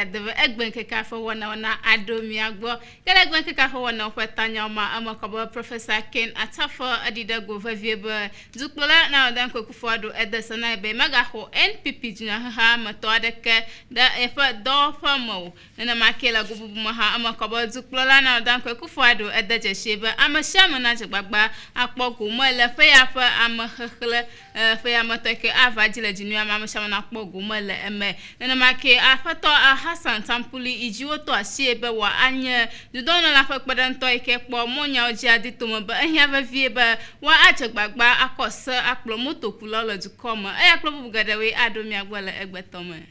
gadeve egben ke ka fo wona na adomi agbo kele egben ke ka fo wona opetanya ma amakobo Professor Ken Atafo adida go vaviebe duklola na dan ko kufodo edesana be maga ho NPP jina ha mato adeke da efa do famo na makela go bubu ha amakobo duklola na dan ko kufodo edeje shebe amashama na jegbagba akpogo mo le fe ya fa amahekle fe ya mateke avajile jinu amashama na akpogo mo le eme na make afato Hassan Tampuli ijiwoto asiebe wa anye dudona la fa kpadanto ike po monya oji aditomo ba ehia va viebe wa ajegbagba akose akplo moto kulolo dukoma eya klo bugadewe adomi agbele egbetome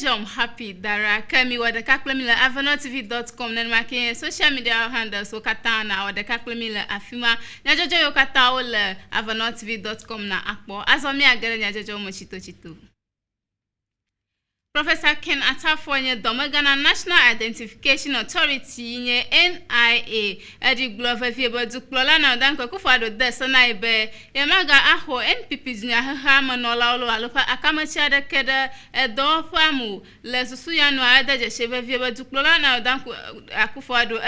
I'm happy dara kami wada kaklemila avanotv.com na make social media handles okatana wada kaklemila afima na jojo yokata ole avanotv.com na akpo azomi agere nya jojo mo chito Professor Ken Atafo nye Domagana National Identification Authority nye NIA edi glove viebe duklola na dan ko kufado desana ibe yemaga aho NPP jina ha manola olo alopa akamachi adekede edofamu lesusu yanu adaje shebe viebe duklola na dan ko akufado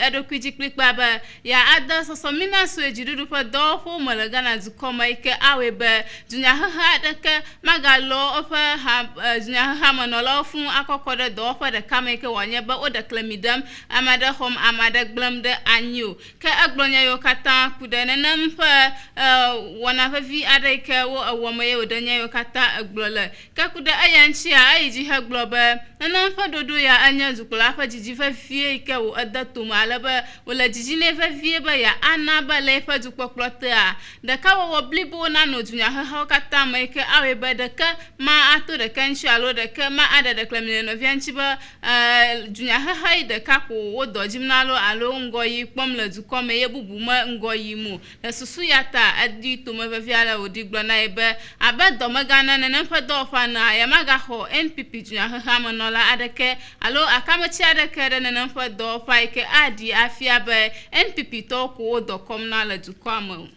edokwiji klikbaba ya ada sosomina so ejidudu pa dofo malagana dukoma ike awebe jina ha adeke magalo ofa ha jina Hamanola fun akokode do for the kameke wonye ba o de klamidam amade hom amade glam de anyu ke agbonya yo kata kudene nampa wona fa vi adeke wo awomaye odanya yo kata agbole ke kude ayanchi a ayiji ha globe nampa dodo ya anya zukula fa jiji fa fie ke wo adatum alaba wala jiji ne fa fie ba ya anaba le fa zukpoklote a de ka wo blibo na no dunya ha kata make awe ba de ka ma ato de kanshi alo de ma ada de klemine no vianchiba junya ha de kako wo dojimnalo alo ngoyi pomle dukome yebubu ma ngoyi mu na susu yata adi to ma viala odiglo na ebe abedo magana na nfa do fa na ya maga ho NPP junya ha manola adeke alo akamachi adeke de na nfa do fa ike adi afia be NPP to ko do.com na la dukoma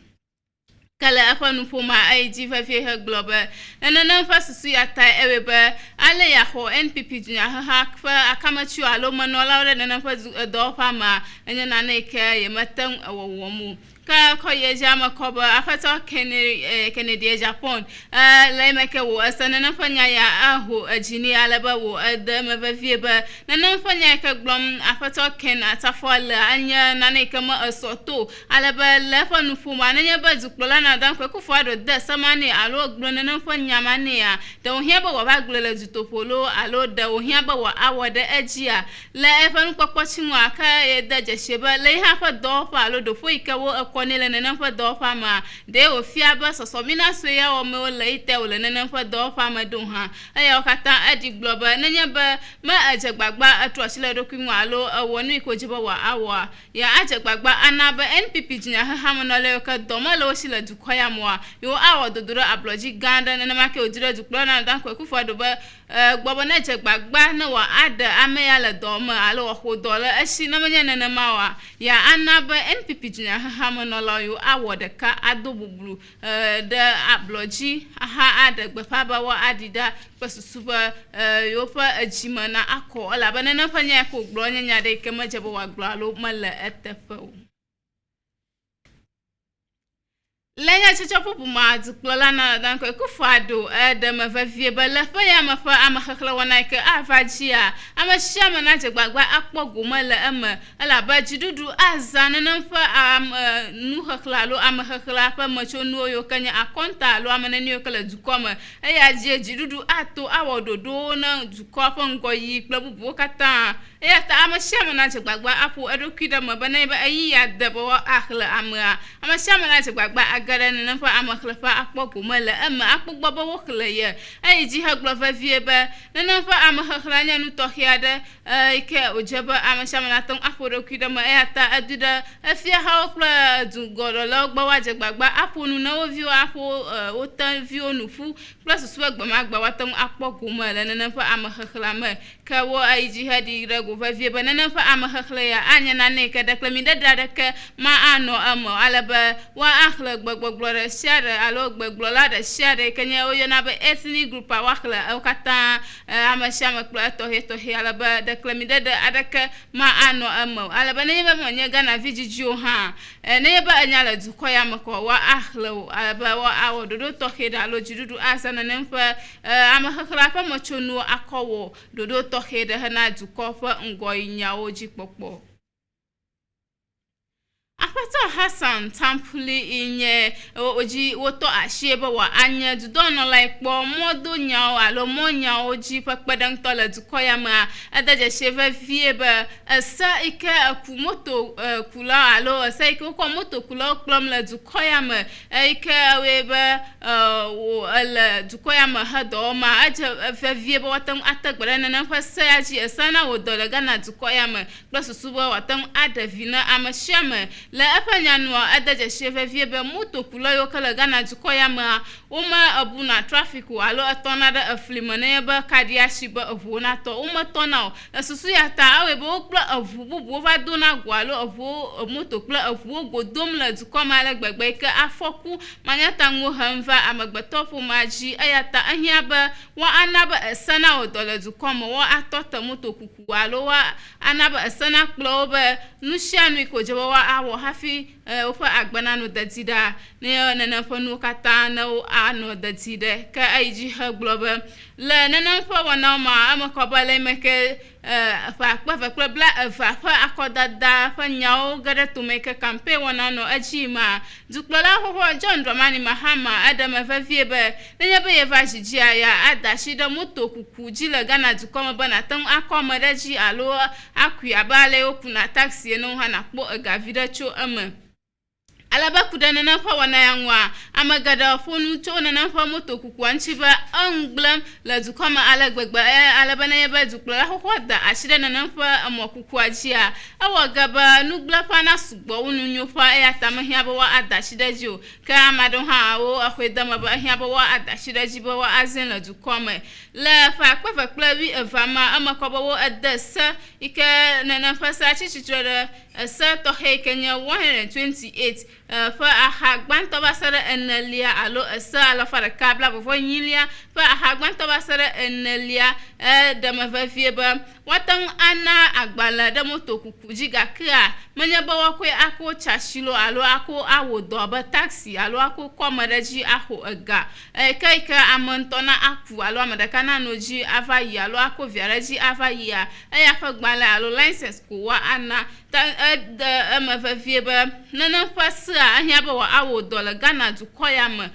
kala afanu poma aiji fa fi ha global na fa susu yata ewebe ale ya ho NPP junya ha fa akamachi alo manola na fa do fa ma enya na ike ye matan awomu ka koye jama koba afata Kennedy Japan le make wo asana na fanya ya aho ajini alaba wo adama vavieba na fanya ka glom afata Ken Atafo anya na ne kama asoto alaba le fanu fuma na nya bazuklola na dan ko fado de samani alo glo na fanya mane ya de ohia ba wa baglola zutopolo alo de ohia ba wa awode ajia le fanu kwakwachiwa ka ye de jesheba le ha fa do fa alo do fo ikawo konele nenen fa do fama de ofia ba sosomina so ya o me o leite o nenen fa do fama don ha aya okata adi global nenya ba ma ajegbagba atuachile dokunwa alo wonu ikojibo wa awa ya ajegbagba anaba NPP jinya ha monole ka domalo sile dukoya moa yo awo dodoro abloji ganda nenen make odire duklo na dan ko kufo do ba gbobo na ajegbagba na wa ada ameya le doma alo ho dole ashi na menya nenen mawa ya anaba NPP jinya ha monola you award ka adobublu de abloji aha adegbe fa wa adida pesusuba yo fa ajima na akọ ola bana na fanya ko gbo nya de ke majebo wa gbo alo mala etefo lenya chichopu ma duklola na dan ko kufado de ma fa vie ba la fa ya ma fa amakhakla wana ke avajia amashama na jegbagba akpogo mala ama ala ba jidudu azana na fa nu khakla lo amakhakla fa macho nu yo kanya akonta lo amana ni yo kala dukoma ya je jidudu ato awododo na dukofa ngoyi klabubu kata ya ta amashama na gbagba apu edokida ma bana ba ayi ya dabo akhla amra amashama na gbagba agara ne fa amakhlafa akpogo mala ama akpogbo ba wokla ye ayi ji ha glova vie ba ne fa amakhla nya nu tohiade ike ojaba amashama na ton apu edokida ma ya ta aduda afia ha okla du gorolo gba wa gbagba apu nu na ovio apu otan vio nu fu plus so gba ma gba wa ton akpogo mala ne fa amakhla ma ka wo ayi ji ha di rego va vie banana fa amakhla ya anya na ne ka daklami da ka ma ano amo alaba wa akhla gbogbogbore share alo gbogbola da share kenya oyo na ba ethnic group wa akhla o kata amashama kla to he alaba daklami da adaka ma ano amo alaba ne ba mo nya gana vijiju ha ne ba anya la du ko ya mako wa akhla alaba wa awodo to he da lo jidudu asana ne fa amakhla fa mo chonu akowo dodo to he da na du ko fa ngoyinya oji popo Apato Hassan tampuli inye oji woto ashebe wa anya dudono like bo modo nyawo alo mo nyawo ji pakpadang tola dukoya ma adaje sheve vieba asa ike akumoto kula alo asa ike ko moto kula klom la dukoya ma ike weba ala dukoya ma hado ma aja fe vieba watam atagbara na fa sayaji asana wodola gana dukoya ma plus suba watam adavina amashama la apanya no adaje cheve viebe moto kula yo kala gana dukoya ma uma abuna traffic alo atona da aflimane ba kadia shiba avuna to uma tona asusu ya ta awe bo kla avubu bo va dona gwalo avu moto kla avu godom la dukoma la gbagba ka afoku manyata ngo hanva amagbatofu maji ayata ahiaba wa anaba sana odola dukoma wa atota moto kuku alo wa anaba sana kloba nushanu ikojewa wa awo hafi ofa agbana no dadida ne na fonu kata na ano dadide ka aiji ha globe le na fa wana ma amakobale meke fa kwa bla fa akodada fa nyao gada to make campaign wana no ajima duklola ho John Dramani Mahama Adam fa viebe ne be ye va jia ya adashi da moto kuku jile gana dukoma bana tan akoma daji alo akwi abale okuna taxi no ha na kpo gavida cho ama alaba kudana na fa wana yanwa amagada fonu to na fa moto kuku anchiba anglam la dukoma alagbagba alaba na yeba dukla hoda ashida na fa amokuku ajia awagaba nugla fa na sugbo unu nyofa ya tamahia ba wa adashida jo ka amado ha o akweda ma ba hia ba wa adashida jiba wa azen la dukoma la fa kwa wi evama amakoba wo adasa ike na fa sa chichichira sa to he Kenya 128 fa ahagbanto basara enelia alo sa ala fara kabla bo nyilia fa ahagbanto basara enelia de mavieba watan ana agbala de moto kuku jiga kra manya ba wakwe ako chashilo alo ako awodo ba taxi alo ako komareji aho ega kaika amontona aku alo amadaka na noji avayi alo ako viareji avayi ya fa gbala alo license ko wa ana ta mavieba nana fasa ahia ba wa awodo la gana du koyam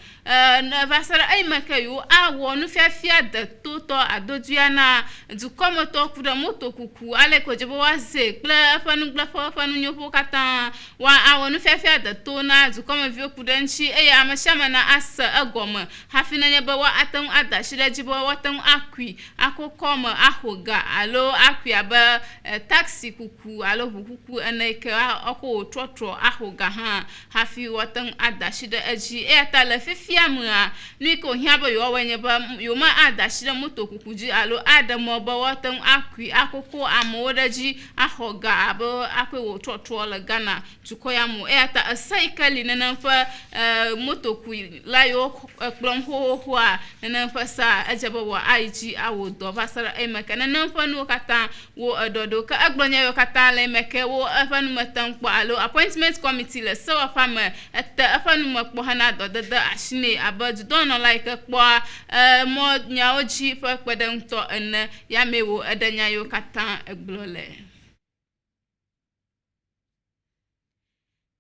na vasara ai makayu awo nu fiafia de toto adoduana du komoto kuda moto kuku ale ko jebo wase kla afanu nyopo kata wa awo nu fiafia de to na du komo vi okudanchi amashama na asa agoma hafina nyeba wa atan adashira jibo watan akwi akokoma ahoga alo akwi aba taxi kuku alo kuku anake ako trotro ahoga ha hafi watan adashira aji atala fifia mwa niko hiaba yo wenyeba yo ma adashira moto kukuji alo adamo ba watan akwi akoko amodaji ahoga abo akwe wo trotro la gana tukoya mu ata asaikali na fa moto ku la yo klom ho a na fa sa ajaba wa aiji awodo basara emeka na fa no kata wo ododo ka agbonya yo kata le meke wo afanu matankpo alo appointment committee le so afama ata afanu makpo hana dodada ashine abadu dono like kpo mo nyaoji fa kpedem to en ya mewo edanya yo kata egblole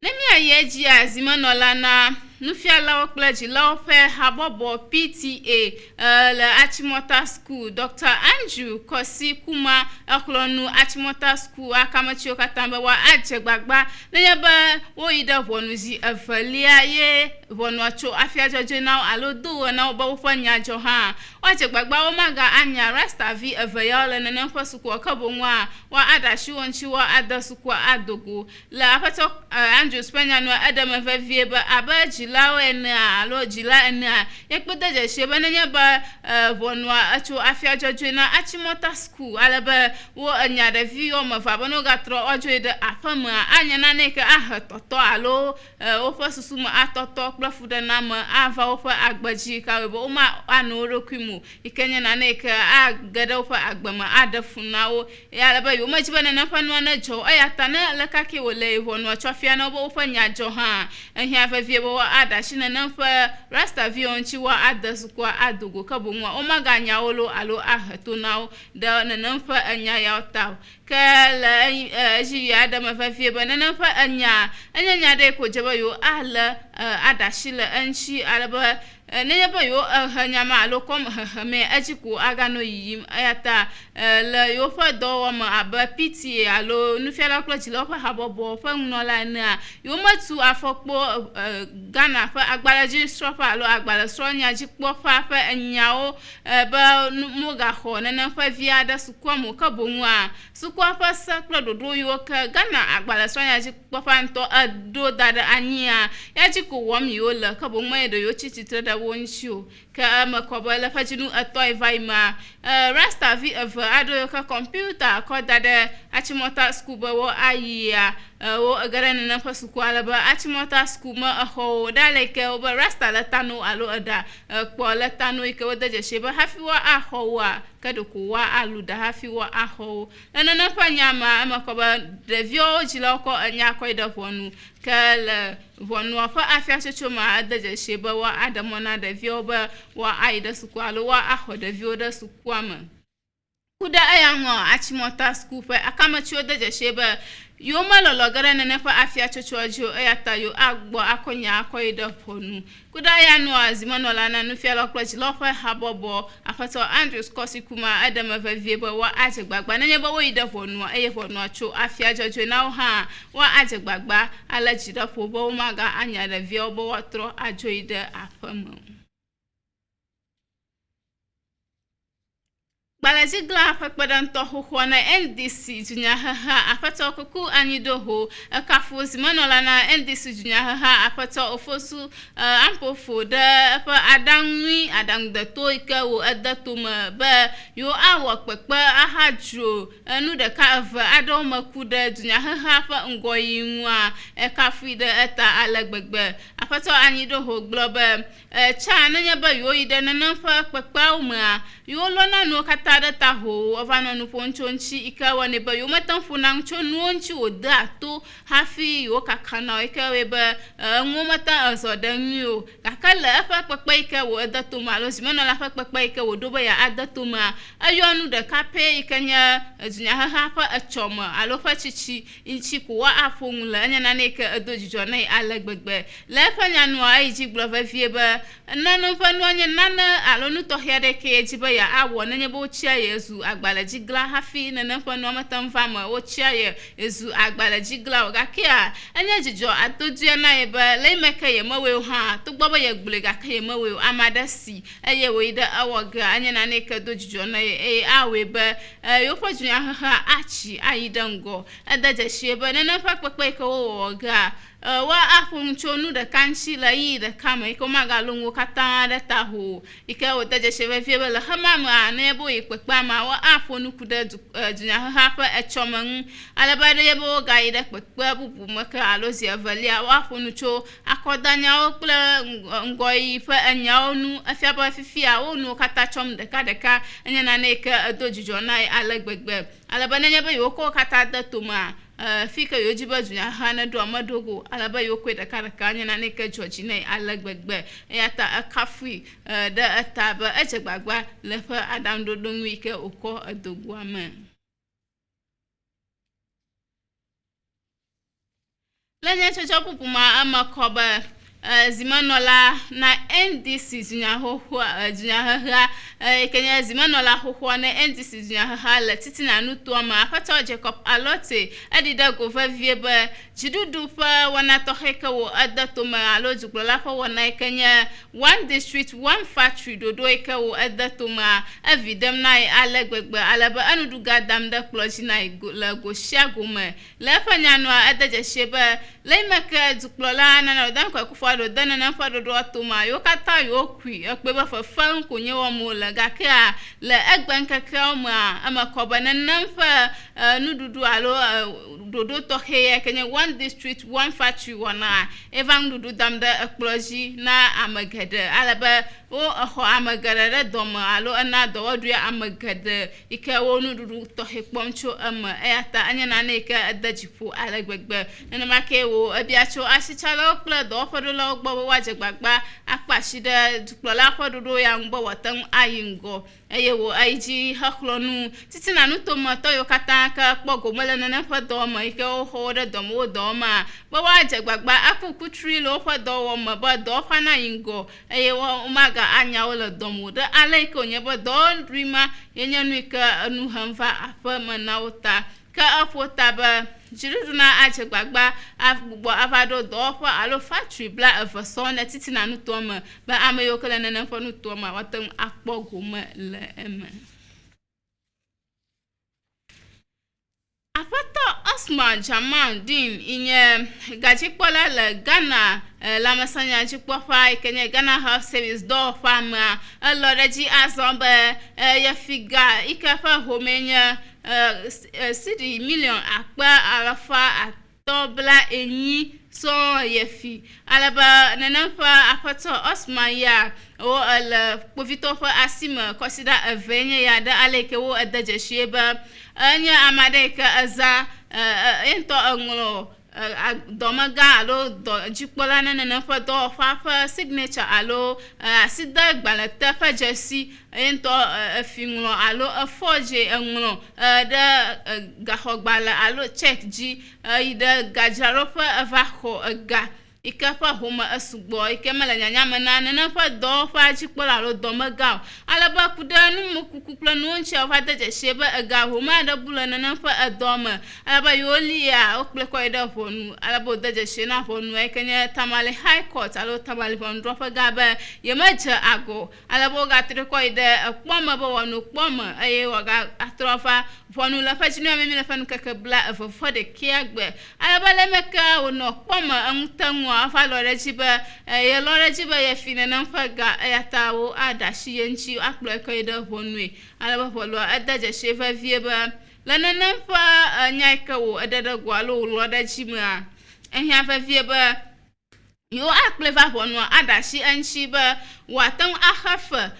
Nemi ayeji azimanola na nufialawo kple dzilawo ƒe habɔbɔ PTA le Achimota School. Dr. Andrew Kosi Kuma exlɔnu Achimota School akametsiwo katã be wa adze gbagba nenye be woyi ɖe ʋɔnuzi evelia ye ʋɔnua tso afia dzɔdzɔe na wo alo do wɔ na wo be woƒe nyadzɔ hã woadze gbagba womaga anya rastavi eve yawo le nenem ƒe sukua ke boŋua wa aɖasi wo ŋuti wa ade sukua adogo le aƒetɔ Andrews ƒe nyanua eɖeme vevie be abe dzilawo enea alo dzila enea yekpede dzesi be nenye be ʋɔnua etso afia dzɔdzɔe na Achimota School ale be wo enya ɖevi wɔme eve abe ne wogatrɔ woadzo ɖe aƒemea anye nane ke ahe tɔtɔ alo woƒe susu me atɔtɔ kple fuɖename ava woƒe agbedzi kawe be woma anɔ wo ɖokui mo yi ke nye nane ke age ɖe woƒe agbe me aɖe fu na wo ale be yomedzi be nenem ƒe nua ne dzɔ eya ta ne le kake wòle ʋɔnua tsɔ fia na wo be woƒe nyadzɔ hã ehia vevie be woaɖe asi nenem ƒe rastaviwo ŋuti woade sukua adogo ke boŋua womaganya wo lo alo ahe to na wo ɖe nenem ƒe enya yawo ta o ke le edzi aɖe me vevie be nenem ƒe enya enye nya ɖe ko dze be yewo ale aɖe asi le eŋuti ale be nenye be yewo he nyama alo kɔm heheme edzi ko aganɔ yiyim eya ta le yewo ƒe dɔwɔme abe PTA alo nufiala kple dzilawo ƒe habɔbɔ ƒe ŋunɔla enea yewo metu afɔkpo Ghana ƒe agbalẽdzisrɔ̃ƒe alo agbalẽsrɔ̃nyadzikpɔƒea ƒe enyawo be mogaxɔ nenem ƒe vi aɖe sukua mo ke boŋua sukua ƒe se kple ɖoɖo yiwo ke Ghana agbalẽsrɔ̃nyadzikpɔƒea ŋutɔ eɖo da ɖe anyia ya dzi ko wɔm yiwo le ke boŋ me ɖe yewo tsi tsitre ɖe wo ŋuti o ke eme kɔ be le ƒe dzinu etɔ̃ va yi ma rastavi eve aɖewo ke kɔmputa kɔ da ɖe Achimota School be wo ayia wo ege ɖe nenem ƒe sukua ale be Achimota School me exɔwo ɖa le ke wo be rasta le tano alo eɖa kpɔ le tano yi ke wode dzesi be hafi wa axɔ woa ke ɖeko wa alu ɖa hafi wa axɔ wo le nenem ƒe nyama eme kɔ be ɖeviwo dzilawo kɔ enya kɔ yi ɖe ʋɔnu ke le ʋɔnua ƒe afiatsotso me ade dzesi be wa aɖe mɔ na ɖeviwo be wa ayi ɖe sukua alo wa axɔ ɖeviwo ɖe sukua me ku ɖe eya ŋu Achimota School ƒe akametsiwo de dzesi be yewo melɔlɔ ge ɖe nenem ƒe afiatsotsoa dzi o eya ta yewo agbɔ akɔ nya akɔ yi ɖe ʋɔnu ku ɖe eya nua zimenɔla na nufialawo kple dzilawo ƒe habɔbɔ aƒetɔ Andrews Kosi Kuma eɖeme vevie be wa adze gbagba nenye be woyi ɖe ʋɔnua eye ʋɔnua tso afia dzɔdzɔe na wo hã wa adze gbagba ale dzi ɖe ƒo be womaga anya ɖeviawo be woatrɔ adzo yi ɖe aƒeme o. Gbalẽdzigla ƒe kpeɖeŋutɔ xoxoa na NDC dunyaheha aƒetɔ kuku anyiɖoho ekafu zimenɔla na NDC dunyaheha aƒetɔ Ofosu Ampofo ɖe eƒe aɖaŋui aɖaŋudeto yi ke wo ede tome be yewo awɔ kpekpe ahadzro nu ɖeka eve aɖewo me ku ɖe dunyaheha ƒe ŋgɔyi ŋua ekafui ɖe eta ale gbegbe aƒetɔ anyiɖoho gblɔ be tsa nenye be yewo yi ɖe nenem ƒe kpekpeawo mea yewo lɔna nuwo katã ɖe ta ho eva nɔ nu ƒom tso ŋuti yi ke wɔnɛ be yewo mete ŋu ƒona ŋu tso nuwo ŋuti wòde ato hafi yewo kakana o yi ke wɔe be ŋuwo mete ezɔ ɖe nyui o gake le eƒe kpekpe yi ke wò ede tome alo zimenɔla ƒe kpekpe yi ke wòɖo be yeade tomea eyɔ nu ɖeka pɛ yi ke nye dunyaheha ƒe etsɔme alo ƒe tsitsi ŋuti ko wa aƒo ŋu le enye nane yi ke edo dzidzɔ nɛ ale gbegbe le eƒe nyanua eyi dzi gblɔ vevie be nenem ƒe nua nye nane alo nu tɔxɛ aɖe ke dzi be awɔ nenye be wotsia ye zu agbalẽdzigla hafi nenem ƒe nua mete ŋu va me wotsia ye zu agbalẽdzigla o gakea enye dzidzɔ adodoe na ye be le yi me ke ye mewɔe hã togbɔ be ye gblɔe gake ye mewɔe o ame aɖe si eye wòyi ɖe ewɔ gea enye nane yi ke do dzidzɔ na ye eye awɔe be yewo ƒe dunyaheha atsi ayi ɖe ŋgɔ ede dzesi be nenem ƒe kpekpe yi ke wowɔ gea wa aƒo ŋu tso nu ɖeka ŋuti le yi ɖeka me yi ke womagalo ŋuwo katã ɖe ta ho yi ke wòde dzesi vevie be le xema mea nenye be woyi kpekpea mea wa aƒo nu ku ɖe dunyaheha ƒe etsɔme ŋu alebe nenye be wogayi ɖe kpekpe bubu me ke alo zi evelia woaƒo nu tso akɔdanyawo kple ŋgɔyi ƒe enyawo nu efia be fifia wo nuwo katã tsɔm ɖekaɖeka enye nane yi ke edo dzidzɔ na ye ale gbegbe alebe nenye be yewo kɔ wo katã de tomea fi ke yewo dzi be dunyaheha neɖoa meɖo alebe yewo koe ɖekaɖeka nye nane ke dzɔ dzi nɛ ale gbegbe eya ta ekafui ɖe eta be edze gbagba le eƒe aɖaŋuɖoɖo ŋu yi ke wòkɔ edogoa me. Le nyadzɔdzɔ bubu ma eme kɔ be zimanola na NDC zunyahoha Kenya zimanola hoho na NDC zunyahoha la titina nutuama apato Jacob Alote adida gova vieba jidudu pa wana toheka wo adatoma alo juklola pa wana Kenya one district one factory dodo eka wo adatoma avidem na alegbegbe alaba anuduga damda kloji na la go shiagoma la fanyano adaje sheba Laimaka Zuklola na dan kwa kufado dana na fado do atoma yo kata yo kwi ekpe ba fa fan konye wo mo la gaka la egban kaka ma amakoba na namfa nududu alo dodo to heye Kenya one district one factory wana evan dudu damda ekploji na amagade alaba o ho amagade doma alo ana do odua amagade ike wo nududu to hekpomcho ama eyata anya na eka adajifu alagbegbe na make wo abiacho asichala okla do fodola ogbo wajegbagba apashida duklola fododo ya ngbo watan ayingo eyewo aiji haklonu titina nu tomato yo kataka kpogo mele na fodo ma ike o hode domo doma bo wajegbagba akuku tree lo fodo wo ma bo do fana yingo eyewo umaga anya wala domo de alaike onye bo do rima yenye nu ika anu hamfa afa manauta ka afota ba jiruduna ajegbagba afugbo avado dofa alo factory bla avasona titina nutoma ba amayokala na fa nutoma watan akpoguma le ema apato Osman Jamal Din inye gajipola le Ghana la masanya jikpofa Kenya Ghana Health Service do fama aloreji azombe ya figa ikafa homenya sidi million akpa alafa atobla enyi so yefi alaba nanamfa apato Osman ya o al povito fa asima consider avenye ya da aleke wo adaje sheba anya amadeka aza ento anglo domaga alo jikpola na fa do fa signature alo sida gbalata fa jesi ento finlo alo afoje anglo da gahogbala alo check ji ida gajarofa avako ga ikafa homa asugbo ikemala nyanyama na fa do fa jikpola alo domaga alaba kudanu mukukupla no ncha fa da sheba aga homa da bulana na fa adoma alaba yolia okple ko ida fonu alaba da shena fonu ekenya tamale high court alo tamale fonu drofa gaba yemaja ago alaba ga tre ko ida akpoma ba wonu kpoma aye waga atrofa fonu la fa jinu amemi la fanu kakabla for the kiagbe alaba lemeka wono kpoma amutanwa afa lorejiba ye lorejiba ye fina na faga ayatawo adashi yenchi akplo ko ida honwe alaba polo adaje sheva vieba lana namfa nyaika wo adada gwalo lodajima ehia fa vieba yo akple va hono adashi anchiba watan ahafa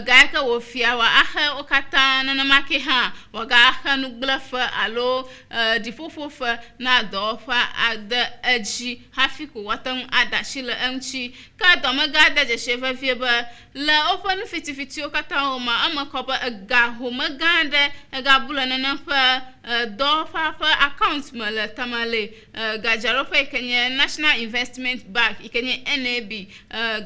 gaika wo fia wa aha okata na make ha waga aha nuglafa alo difofofa na dofa ada aji hafiku watan adashi la anchi ka domaga daje sheva fieba la open fiti okata homa amakoba ga homa gande ga bulana na fa dofa fa account mala tamale gajarofa Kenya National Investment Bank ikenye NAB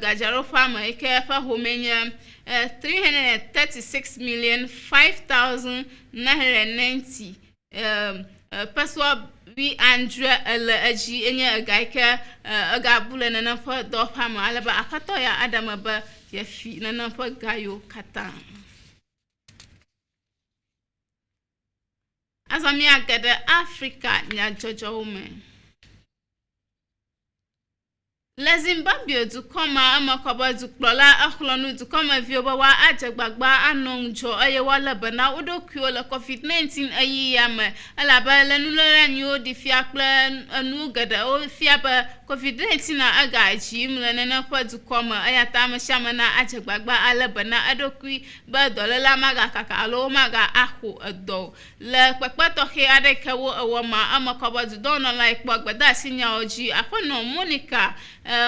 gajarofa ma ikefa homenya 336,005,990 paswa bi andra aji enye gaika agabula na fa dofa ma alaba akato ya adama ba ya fi na fa gayo kata azami agada Africa nya jojo ume la Zimbabwe du koma amakoba du klola akhlonu du koma vioba wa ajagbagba anonjo aye wala bana odokyo la COVID-19 ayi yama alaba la nulora nyo di fiakla anu gada o fiaba COVID-19 na agaji mlana na kwa du koma ayata mashama na ajagbagba alaba na adokwi ba dolela maga kakalo maga ahu ado la kwakpato he adeka wo awama amakoba du dono like gbagba sinya oji akono Monica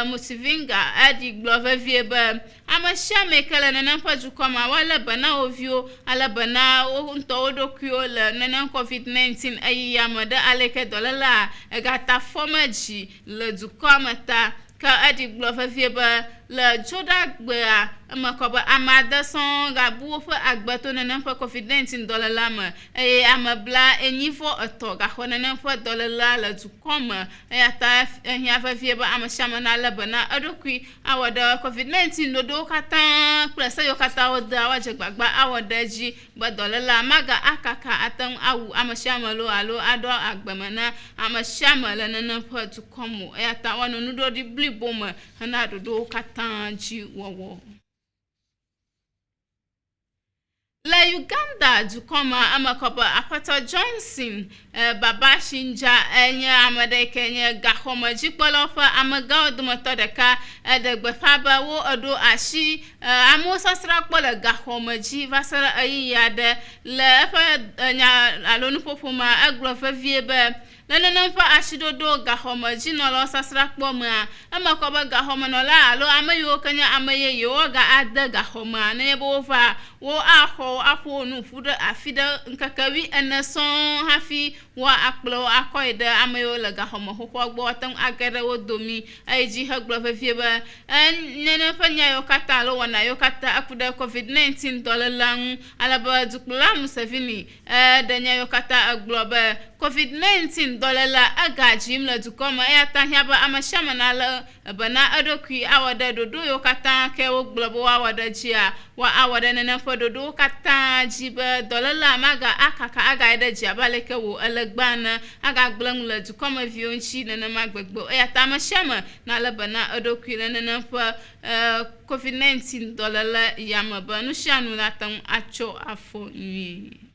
Musivinga adi glove vieba amasha mekala na nampa jukoma wala bana ovio ala bana o nto odokyo la na COVID-19 ayi yamada aleke dolala gata fomaji le dukoma ta ka adi glo fa vie ba le joda gbe ma ko ba amada son ga bu fa agba to na fa COVID-19 dollar ma e amabla enifo oto ga hona na fa dollar la tu koma e ata ya fa vie ba amashama na la bana adokui awada COVID-19 do kata plus yo kata oda waje gbagba awada ji ba dollar maga akaka atan awu amashama lo alo ado agbamana amashama la na fa tu komo e ata wonu nudo di bliboma na do kata ji wowo La Uganda dukoma amakoba apata Johnson baba shinja enye amade kenye gahoma jikpolofa amaga odumoto deka degbefaba wo odo ashi amosasra kpole gahoma ji vasara ayiyade le efa nya alonu popoma aglofa viebe Nana fa ashidodo gahoma jinolo sasra kpoma amakoba gahoma no la alo amayo kanya amaye yo ga adda gahoma ne bo fa wo aho nu fuda afida nkakawi enason hafi wa akplo akoide amayo la gahoma ho gbo tan agere wo domi aiji ha glo fa fieba nene fa nya yo kata lo wana yo kata akuda COVID-19 dolalang alaba dukula musevini danya yo kata agloba COVID-19 dolala agajim la dukoma ya tanhaba amashama na la bana adokui awada dodo yo kata ke wo globo awada jia wa awada nene fo dodo kata jiba dolala maga akaka aga ida jia baleke wo alagbana aga glang la dukoma vionchi nene magbegbo ya tamashama na la bana adokui nene fo COVID-19 dolala yamaba no shanu na tan acho afo nyi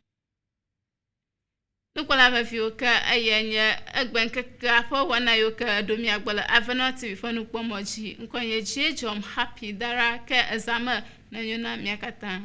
Nukola vavioka ayenya egbenkeka fo wana yoka domi agbala avenoti fo nukpomoji nkonye jom happy dara ke azama na yona miakata